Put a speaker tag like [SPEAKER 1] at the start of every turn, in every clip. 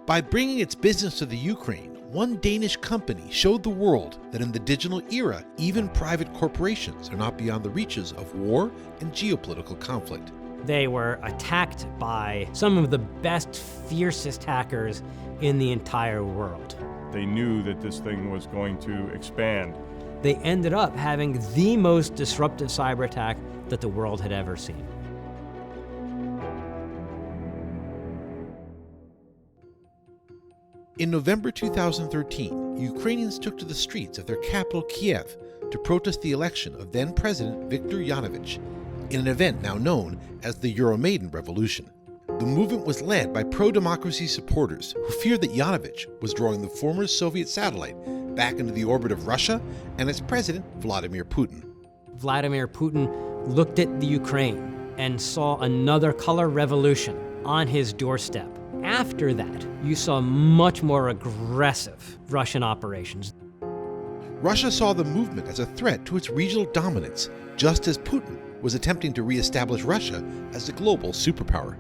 [SPEAKER 1] By bringing its business to the Ukraine, one Danish company showed the world that in the digital era, even private corporations are not beyond the reaches of war and geopolitical conflict.
[SPEAKER 2] They were attacked by some of the best, fiercest hackers in the entire world.
[SPEAKER 3] They knew that this thing was going to expand.
[SPEAKER 2] They ended up having the most disruptive cyber attack that the world had ever seen.
[SPEAKER 1] In November 2013, Ukrainians took to the streets of their capital, Kiev, to protest the election of then-President Viktor Yanukovych in an event now known as the Euromaidan Revolution. The movement was led by pro-democracy supporters who feared that Yanukovych was drawing the former Soviet satellite back into the orbit of Russia and its president, Vladimir Putin.
[SPEAKER 2] Vladimir Putin looked at the Ukraine and saw another color revolution on his doorstep. After that, you saw much more aggressive Russian operations.
[SPEAKER 1] Russia saw the movement as a threat to its regional dominance, just as Putin was attempting to re-establish Russia as a global superpower.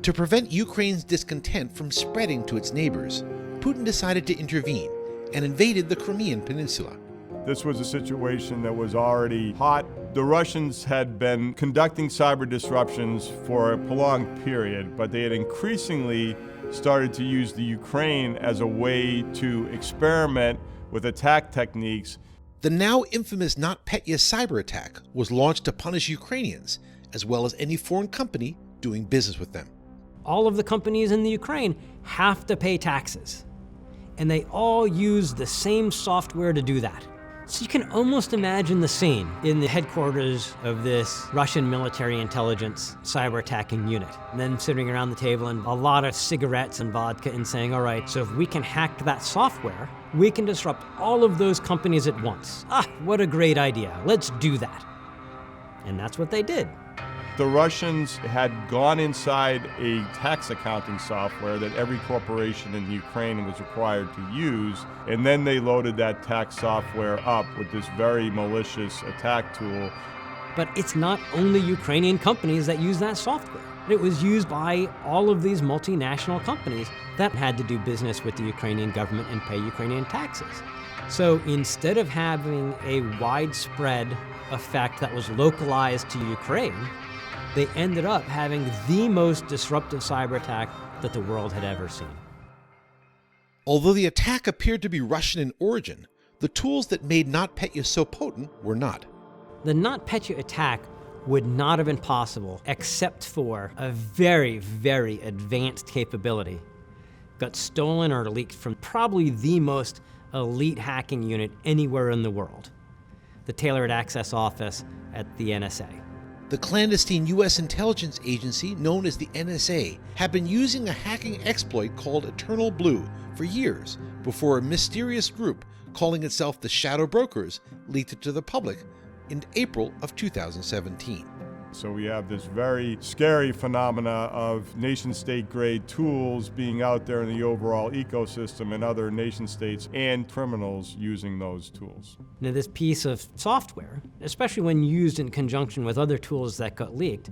[SPEAKER 1] To prevent Ukraine's discontent from spreading to its neighbors, Putin decided to intervene and invaded the Crimean Peninsula.
[SPEAKER 3] This was a situation that was already hot. The Russians had been conducting cyber disruptions for a prolonged period, but they had increasingly started to use the Ukraine as a way to experiment with attack techniques.
[SPEAKER 1] The now infamous Notpetya cyber attack was launched to punish Ukrainians, as well as any foreign company doing business with them.
[SPEAKER 2] All of the companies in the Ukraine have to pay taxes, and they all use the same software to do that. So you can almost imagine the scene in the headquarters of this Russian military intelligence cyber attacking unit. And then sitting around the table and a lot of cigarettes and vodka and saying, all right, so if we can hack that software, we can disrupt all of those companies at once. Ah, what a great idea. Let's do that. And that's what they did.
[SPEAKER 3] The Russians had gone inside a tax accounting software that every corporation in Ukraine was required to use, and then they loaded that tax software up with this very malicious attack tool.
[SPEAKER 2] But it's not only Ukrainian companies that use that software. It was used by all of these multinational companies that had to do business with the Ukrainian government and pay Ukrainian taxes. So instead of having a widespread effect that was localized to Ukraine, they ended up having the most disruptive cyber attack that the world had ever seen.
[SPEAKER 1] Although the attack appeared to be Russian in origin, the tools that made Notpetya so potent were not.
[SPEAKER 2] The Notpetya attack would not have been possible except for a very, very advanced capability. Got stolen or leaked from probably the most elite hacking unit anywhere in the world, the Tailored Access Office at the NSA.
[SPEAKER 1] The clandestine U.S. intelligence agency known as the NSA had been using a hacking exploit called Eternal Blue for years before a mysterious group calling itself the Shadow Brokers leaked it to the public in April of 2017.
[SPEAKER 3] So we have this very scary phenomena of nation-state grade tools being out there in the overall ecosystem and other nation-states and criminals using those tools.
[SPEAKER 2] Now, this piece of software, especially when used in conjunction with other tools that got leaked,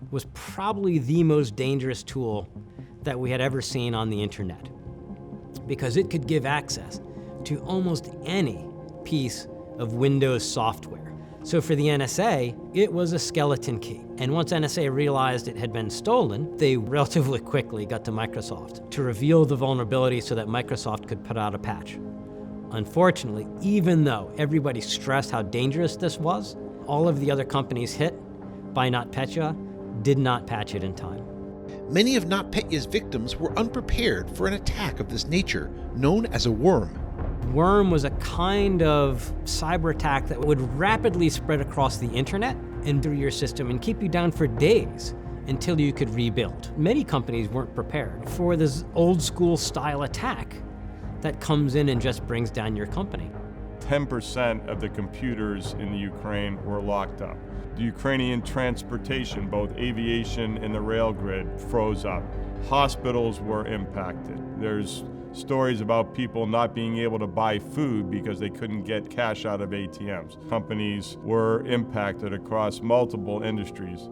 [SPEAKER 2] was probably the most dangerous tool that we had ever seen on the internet, because it could give access to almost any piece of Windows software. So for the NSA, it was a skeleton key. And once NSA realized it had been stolen, they relatively quickly got to Microsoft to reveal the vulnerability so that Microsoft could put out a patch. Unfortunately, even though everybody stressed how dangerous this was, all of the other companies hit by NotPetya did not patch it in time.
[SPEAKER 1] Many of Notpetya's victims were unprepared for an attack of this nature, known as a worm.
[SPEAKER 2] Worm was a kind of cyber attack that would rapidly spread across the internet and through your system and keep you down for days until you could rebuild. Many companies weren't prepared for this old school style attack that comes in and just brings down your company.
[SPEAKER 3] 10% of the computers in the Ukraine were locked up. The Ukrainian transportation, both aviation and the rail grid, froze up. Hospitals were impacted. There's stories about people not being able to buy food because they couldn't get cash out of ATMs. Companies were impacted across multiple industries.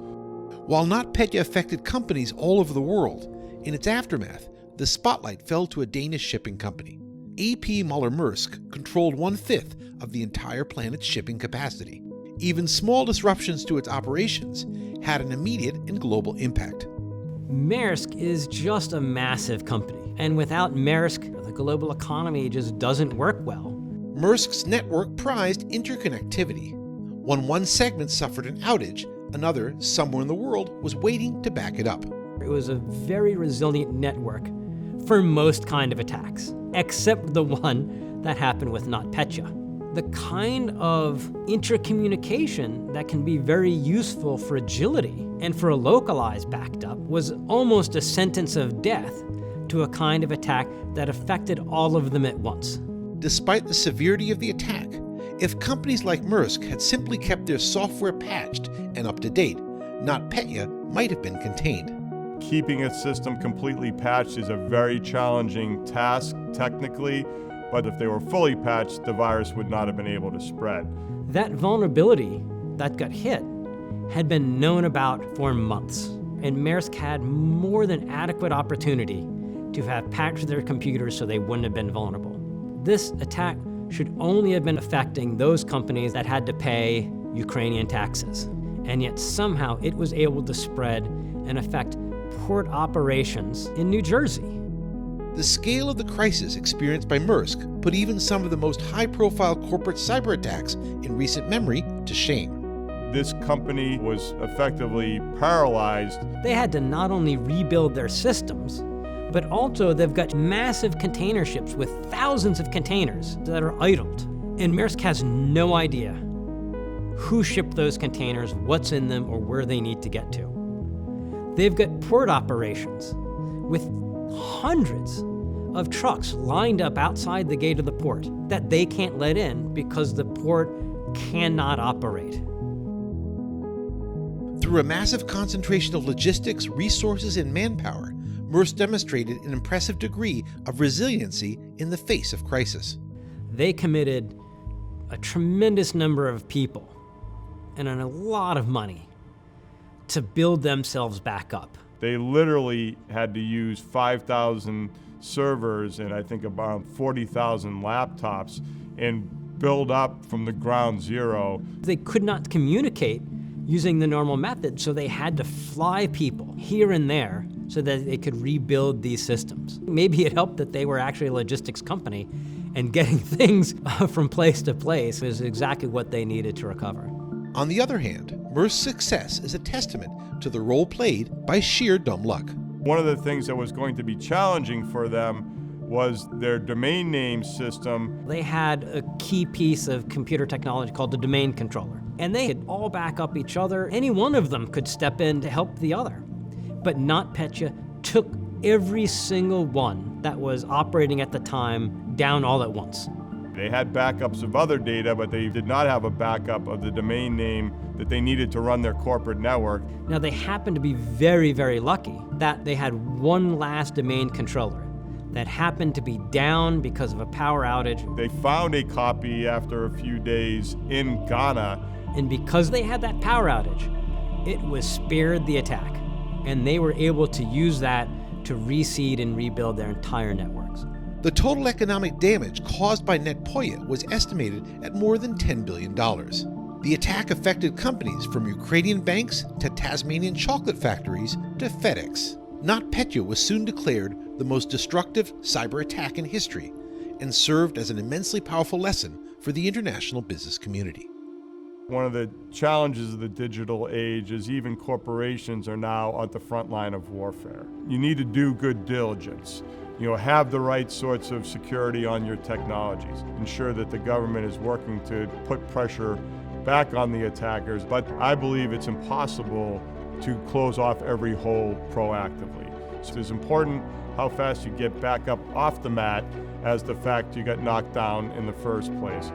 [SPEAKER 1] While Notpetya affected companies all over the world, in its aftermath, the spotlight fell to a Danish shipping company. A.P. Møller-Mærsk controlled 1/5 of the entire planet's shipping capacity. Even small disruptions to its operations had an immediate and global impact.
[SPEAKER 2] Maersk is just a massive company, and without Maersk, the global economy just doesn't work well.
[SPEAKER 1] Maersk's network prized interconnectivity. When one segment suffered an outage, another, somewhere in the world, was waiting to back it up.
[SPEAKER 2] It was a very resilient network for most kind of attacks, except the one that happened with Notpetya. The kind of intercommunication that can be very useful for agility and for a localized backed up was almost a sentence of death to a kind of attack that affected all of them at once.
[SPEAKER 1] Despite the severity of the attack, if companies like Maersk had simply kept their software patched and up to date, Notpetya might have been contained.
[SPEAKER 3] Keeping a system completely patched is a very challenging task technically, but if they were fully patched, the virus would not have been able to spread.
[SPEAKER 2] That vulnerability that got hit had been known about for months, and Maersk had more than adequate opportunity to have patched their computers so they wouldn't have been vulnerable. This attack should only have been affecting those companies that had to pay Ukrainian taxes, and yet somehow it was able to spread and affect port operations in New Jersey.
[SPEAKER 1] The scale of the crisis experienced by Maersk put even some of the most high-profile corporate cyber attacks in recent memory to shame.
[SPEAKER 3] This company was effectively paralyzed.
[SPEAKER 2] They had to not only rebuild their systems, but also they've got massive container ships with thousands of containers that are idled. And Maersk has no idea who shipped those containers, what's in them, or where they need to get to. They've got port operations with hundreds of trucks lined up outside the gate of the port that they can't let in because the port cannot operate.
[SPEAKER 1] Through a massive concentration of logistics, resources, and manpower, Maersk demonstrated an impressive degree of resiliency in the face of crisis.
[SPEAKER 2] They committed a tremendous number of people and a lot of money to build themselves back up.
[SPEAKER 3] They literally had to use 5,000 servers and I think about 40,000 laptops and build up from the ground zero.
[SPEAKER 2] They could not communicate using the normal method, so they had to fly people here and there so that they could rebuild these systems. Maybe it helped that they were actually a logistics company, and getting things from place to place is exactly what they needed to recover.
[SPEAKER 1] On the other hand, Maersk's success is a testament to the role played by sheer dumb luck.
[SPEAKER 3] One of the things that was going to be challenging for them was their domain name system.
[SPEAKER 2] They had a key piece of computer technology called the domain controller, and they could all back up each other. Any one of them could step in to help the other. But Notpetya took every single one that was operating at the time down all at once.
[SPEAKER 3] They had backups of other data, but they did not have a backup of the domain name that they needed to run their corporate network.
[SPEAKER 2] Now, they happened to be very, very lucky that they had one last domain controller that happened to be down because of a power outage.
[SPEAKER 3] They found a copy after a few days in Ghana.
[SPEAKER 2] And because they had that power outage, it was spared the attack. And they were able to use that to reseed and rebuild their entire networks.
[SPEAKER 1] The total economic damage caused by Notpetya was estimated at more than $10 billion. The attack affected companies from Ukrainian banks to Tasmanian chocolate factories to FedEx. Notpetya was soon declared the most destructive cyber attack in history and served as an immensely powerful lesson for the international business community.
[SPEAKER 3] One of the challenges of the digital age is even corporations are now at the front line of warfare. You need to do good diligence. Have the right sorts of security on your technologies. Ensure that the government is working to put pressure back on the attackers, but I believe it's impossible to close off every hole proactively. So it's important how fast you get back up off the mat as the fact you got knocked down in the first place.